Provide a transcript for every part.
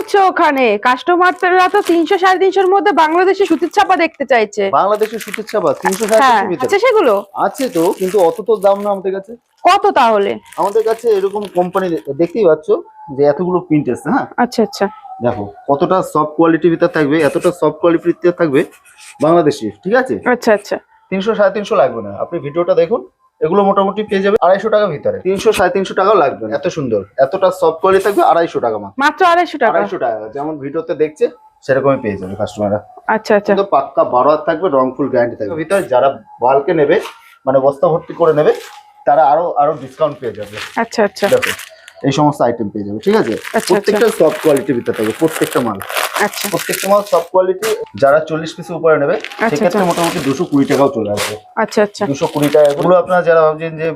করছো ওখানে? কাস্টমাররা তো 300-350-এর মধ্যে বাংলাদেশি সুতির ছাপা দেখতে চাইছে। বাংলাদেশের সুতির ছাপা 300 হ্যাঁ, 350 ভিতরে আচ্ছা সেগুলো আছে তো, কিন্তু অত তো দাম না আমাদের কাছে। কত তাহলে? আমাদের কাছে এরকম কোম্পানি দেখতেই পাচ্ছ যে এতগুলো প্রিন্ট আছে। হ্যাঁ, আচ্ছা আচ্ছা দেখো কতটা সফট কোয়ালিটির ভিতর থাকবে, এতটা সফট কোয়ালিটির ভিতর থাকবে বাংলাদেশি। ঠিক আছে, আচ্ছা আচ্ছা 300 350 লাগবে না। আপনি ভিডিওটা দেখুন, এগুলো মোটামুটি পেয়ে যাবে 250 টাকা ভিতরে। 300 350 টাকাও লাগবে না। এত সুন্দর, এতটা সফট কোয়ালিটি থাকবে 250 টাকা মাত্র। মাত্র 250 টাকা। 250 টাকা যেমন ভিডিওতে দেখছে সেরকমই পেয়ে যাবে কাস্টমাররা। আচ্ছা আচ্ছা কিন্তু পাক্কা 12 হাত থাকবে, রং ফুল গ্যারান্টি থাকবে ভিতরে। যারা বাল্কে নেবে, মানে বস্তা ভর্তি করে নেবে, তারা আরো ডিসকাউন্ট পেয়ে যাবে। আচ্ছা আচ্ছা দেখো এই সমস্ত আইটেম পেয়ে যাবে। ঠিক আছে, আচ্ছা। প্রত্যেকটা সফট কোয়ালিটির ভিতরে থাকবে, প্রত্যেকটা মাল। আচ্ছা প্রত্যেকটা মাল সফট কোয়ালিটি। যারা 40 পিসের উপরে নেবে সেক্ষেত্রে মোটামুটি 220 টাকাও চলে আসবে। আচ্ছা আচ্ছা 220 টাকা। এগুলো আপনারা যারা ভাবছেন যে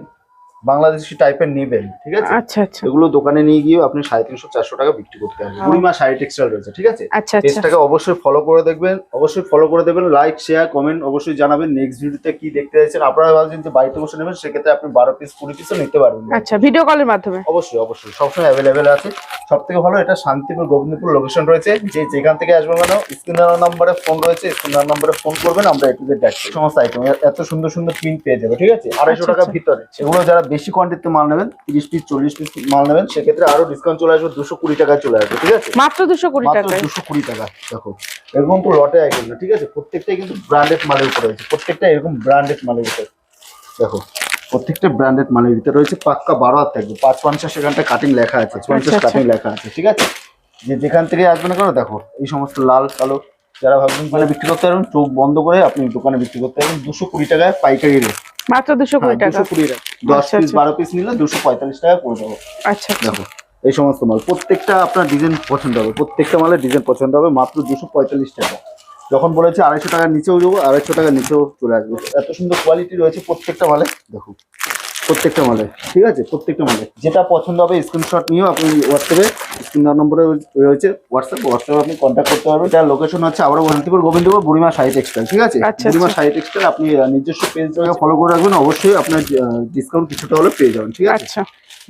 বাংলাদেশি টাইপের নেবেন, ঠিক আছে, আচ্ছা আচ্ছা এগুলো দোকানে নিয়ে গিয়ে আপনি 350-400 টাকা বিক্রি করতে পারবেন। বুড়িমা শাড়ি টেক্সটাইল রয়েছে। ঠিক আছে, আচ্ছা আচ্ছা পেজটাকে অবশ্যই ফলো করে দেখবেন, অবশ্যই ফলো করে দেবেন। লাইক শেয়ার কমেন্ট অবশ্যই জানাবেন। নেক্সট ভিডিওতে কি দেখতে চাইছেন। আপনারা ভাবছেন যে বাড়িতে বসে নেবেন, সেক্ষেত্রে আপনি 12 পিস 20 পিসও নিতে পারবেন। আচ্ছা ভিডিও কলের মাধ্যমে অবশ্যই অবশ্যই সবসময় অ্যাভেলেবেল আছে। সব থেকে ভালো এটা শান্তিপুর গোবিন্দপুর লোকেশন রয়েছে। যে যেখান থেকে আসবেন কেন স্ক্রিনার নাম্বারে ফোন রয়েছে, স্ক্রিনার নাম্বারে ফোন করবেন, আমরা একটু দেখছি সমস্ত আইটেম। এত সুন্দর সুন্দর প্রিন্ট পেয়ে যাবে। ঠিক আছে, 250 টাকার ভিতরে। সেগুলো যারা বেশি কোয়ান্টিটিতে মাল নেবেন, 30 পিস 40 পিস মাল নেবেন, সেক্ষেত্রে আরো ডিসকাউন্ট চলে আসবে, 220 টাকায় চলে আসবে। ঠিক আছে, মাত্র 220 মাত্র টাকায়। 220 টাকা। দেখো এরকম তো লটে আইটেম না। ঠিক আছে, প্রত্যেকটাই কিন্তু ব্র্যান্ডেড মালের উপরে রয়েছে, প্রত্যেকটা এরকম ব্র্যান্ডেড মালের উপরে। দেখো প্রত্যেকটা ব্র্যান্ডেড মালের ভিতরে রয়েছে। পাক্কা 12 হাত থাকবে। 550 এখানটা কাটিং লেখা আছে, 50 আচ্ছা। কাটিং লেখা আছে। ঠিক আছে, যে যেখান থেকে আসবে না কেন, দেখো এই সমস্ত লাল কালো যারা ভাবছেন মানে বিক্রি করতে পারবেন, চোখ বন্ধ করে আপনি দোকানে বিক্রি করতে পারবেন। 220 টাকায় পাইকারি রেট। মাত্র 220 টাকা। 220 টাকা। 10 আচ্ছা, পিস আচ্ছা। 12 পিস নিলে 245 টাকা করে দেবো। আচ্ছা আচ্ছা দেখো এই সমস্ত মাল, প্রত্যেকটা আপনার ডিজাইন পছন্দ হবে, প্রত্যেকটা মালের ডিজাইন পছন্দ হবে। মাত্র 245 টাকা। যখন বলেছে 250 টাকার নিচেও যাবো, 250 টাকার নিচেও চলে আসবে। এত সুন্দর কোয়ালিটি রয়েছে প্রত্যেকটা মালে। দেখো প্রত্যেকটা মালে। ঠিক আছে, প্রত্যেকটা মালে যেটা পছন্দ হবে স্ক্রিনশট নিয়েও আপনি হোয়াটসঅ্যাপে, স্ক্রিন নম্বরে রয়েছে হোয়াটসঅ্যাপে আপনি কন্ট্যাক্ট করতে পারবেন। তার লোকেশন হচ্ছে আবারও শান্তিপুর গোবিন্দপুর বুড়িমা শাড়ি টেক্সটাইল। ঠিক আছে, আচ্ছা, বুড়িমা আচ্ছা। শাড়ি টেক্সটাইল। আপনি নিজস্ব পেজটাকে ফলো করে রাখবেন, অবশ্যই আপনার ডিসকাউন্ট কিছুটা হলে পেয়ে যাবেন। ঠিক আছে, আচ্ছা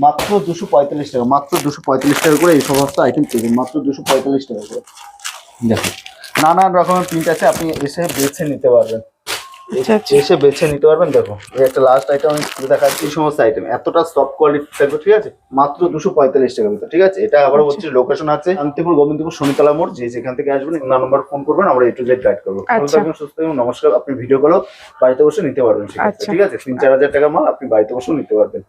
মাত্র 245 টাকা। মাত্র 245 টাকা করে এই সমস্ত আইটেম পেয়ে যাবেন, মাত্র 245 টাকা করে। দেখুন নানান রকমের প্রিন্ট আছে, আপনি এসে বেছে নিতে পারবেন। আচ্ছা আচ্ছা এসে বেছে নিতে পারবেন। দেখো এই একটা লাস্ট আইটেম আমি খুলে দেখাচ্ছি। এই সমস্ত আইটেম এতটা সফট কোয়ালিটি থাকবে। ঠিক আছে, মাত্র 245 টাকার ভিতরে। ঠিক আছে, এটা আবার হচ্ছে লোকেশন আছে শান্তিপুর গোবিন্দপুর শনিতলা মোড়। যে যেখান থেকে আসবেন নাম্বার ফোন করবেন, আমরা A to Z গাইড করবো। ভালো থাকবেন, সুস্থ থাকবেন, নমস্কার। আপনি ভিডিও কলও বাড়িতে বসে নিতে পারবেন। ঠিক আছে, 3-4 হাজার টাকা মাল আপনি বাড়িতে বসেও নিতে পারবেন।